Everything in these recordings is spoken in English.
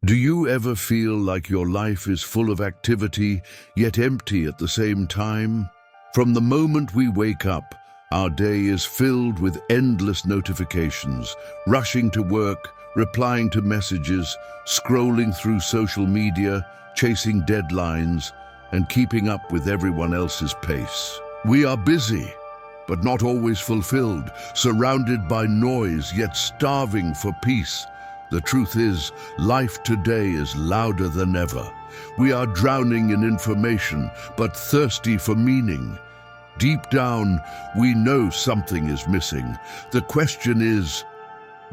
Do you ever feel like your life is full of activity, yet empty at the same time? From the moment we wake up, our day is filled with endless notifications, rushing to work, replying to messages, scrolling through social media, chasing deadlines, and keeping up with everyone else's pace. We are busy, but not always fulfilled, surrounded by noise, yet starving for peace. The truth is, life today is louder than ever. We are drowning in information, but thirsty for meaning. Deep down, we know something is missing. The question is,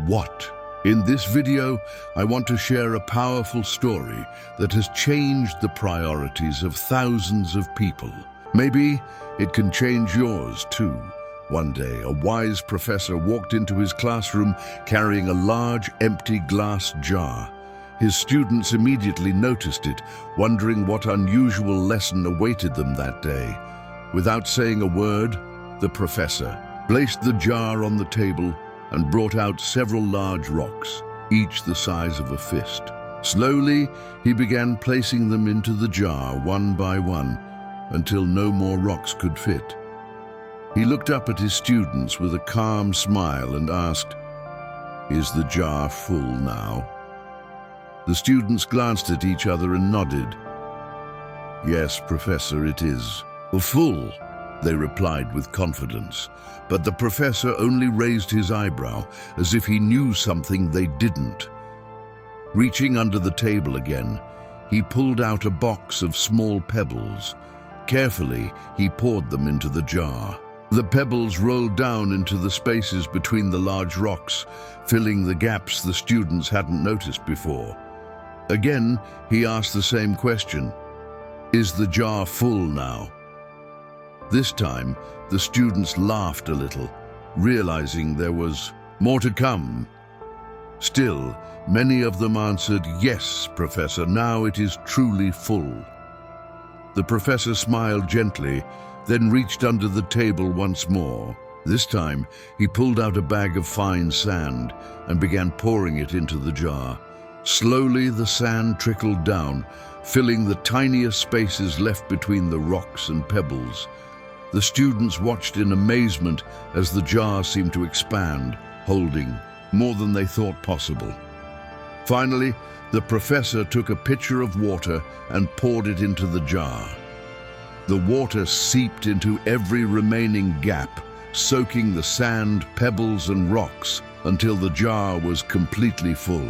what? In this video, I want to share a powerful story that has changed the priorities of thousands of people. Maybe it can change yours too. One day, a wise professor walked into his classroom carrying a large, empty glass jar. His students immediately noticed it, wondering what unusual lesson awaited them that day. Without saying a word, the professor placed the jar on the table and brought out several large rocks, each the size of a fist. Slowly, he began placing them into the jar one by one, until no more rocks could fit. He looked up at his students with a calm smile and asked, "Is the jar full now?" The students glanced at each other and nodded. "Yes, Professor, it is." "Full," they replied with confidence. But the professor only raised his eyebrow, as if he knew something they didn't. Reaching under the table again, he pulled out a box of small pebbles. Carefully, he poured them into the jar. The pebbles rolled down into the spaces between the large rocks, filling the gaps the students hadn't noticed before. Again, he asked the same question, "Is the jar full now?" This time, the students laughed a little, realizing there was more to come. Still, many of them answered, "Yes, Professor, now it is truly full." The professor smiled gently, then reached under the table once more. This time, he pulled out a bag of fine sand and began pouring it into the jar. Slowly, the sand trickled down, filling the tiniest spaces left between the rocks and pebbles. The students watched in amazement as the jar seemed to expand, holding more than they thought possible. Finally, the professor took a pitcher of water and poured it into the jar. The water seeped into every remaining gap, soaking the sand, pebbles, and rocks until the jar was completely full.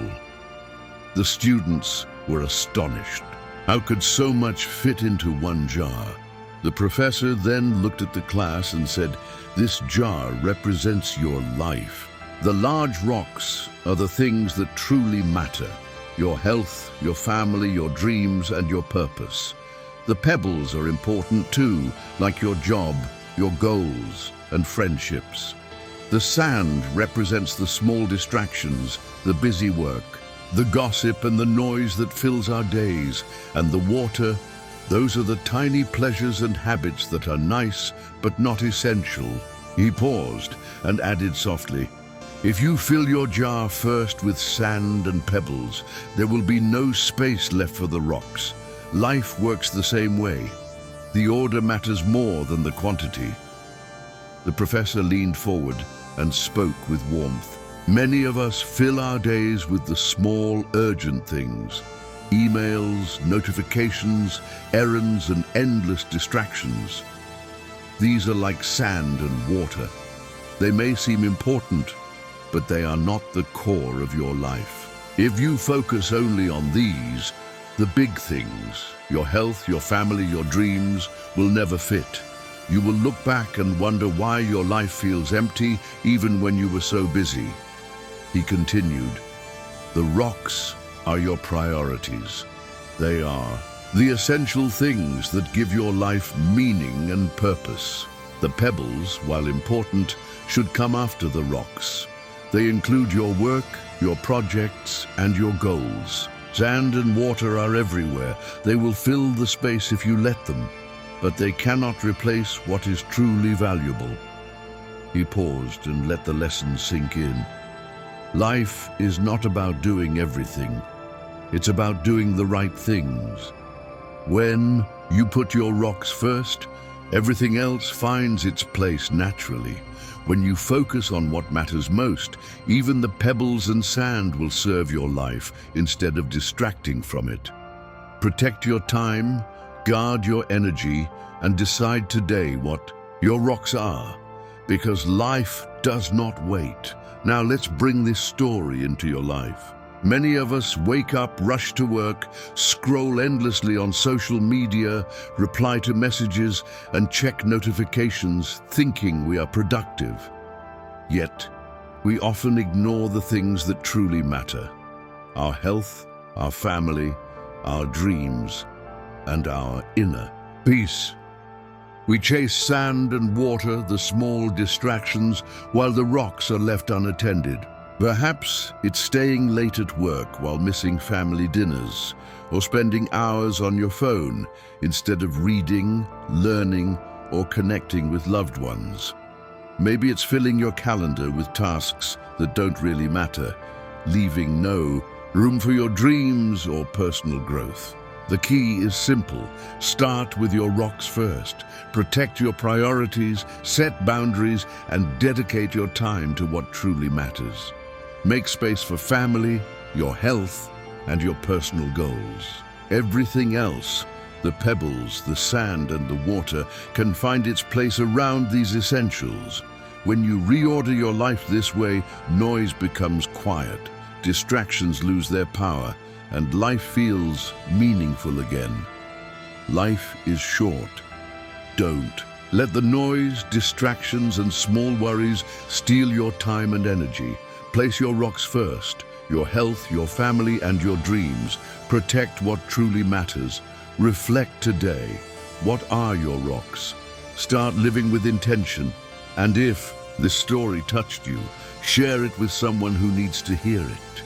The students were astonished. How could so much fit into one jar? The professor then looked at the class and said, "This jar represents your life. The large rocks are the things that truly matter: your health, your family, your dreams, and your purpose. The pebbles are important too, like your job, your goals, and friendships. The sand represents the small distractions, the busy work, the gossip and the noise that fills our days. And the water, those are the tiny pleasures and habits that are nice but not essential." He paused and added softly, "If you fill your jar first with sand and pebbles, there will be no space left for the rocks. Life works the same way. The order matters more than the quantity." The professor leaned forward and spoke with warmth. Many of us fill our days with the small, urgent things: emails, notifications, errands, and endless distractions. These are like sand and water. They may seem important, but they are not the core of your life. If you focus only on these, the big things, your health, your family, your dreams, will never fit. You will look back and wonder why your life feels empty even when you were so busy. He continued, "The rocks are your priorities. They are the essential things that give your life meaning and purpose. The pebbles, while important, should come after the rocks. They include your work, your projects, and your goals. Sand and water are everywhere. They will fill the space if you let them, but they cannot replace what is truly valuable." He paused and let the lesson sink in. Life is not about doing everything. It's about doing the right things. When you put your rocks first, everything else finds its place naturally. When you focus on what matters most, even the pebbles and sand will serve your life instead of distracting from it. Protect your time, guard your energy, and decide today what your rocks are, because life does not wait. Now let's bring this story into your life. Many of us wake up, rush to work, scroll endlessly on social media, reply to messages, and check notifications, thinking we are productive. Yet, we often ignore the things that truly matter: our health, our family, our dreams, and our inner peace. We chase sand and water, the small distractions, while the rocks are left unattended. Perhaps it's staying late at work while missing family dinners, or spending hours on your phone instead of reading, learning, or connecting with loved ones. Maybe it's filling your calendar with tasks that don't really matter, leaving no room for your dreams or personal growth. The key is simple. Start with your rocks first. Protect your priorities, set boundaries, and dedicate your time to what truly matters. Make space for family, your health, and your personal goals. Everything else, the pebbles, the sand, and the water, can find its place around these essentials. When you reorder your life this way, noise becomes quiet, distractions lose their power, and life feels meaningful again. Life is short. Don't let the noise, distractions, and small worries steal your time and energy. Place your rocks first: your health, your family, and your dreams. Protect what truly matters. Reflect today. What are your rocks? Start living with intention. And if this story touched you, share it with someone who needs to hear it.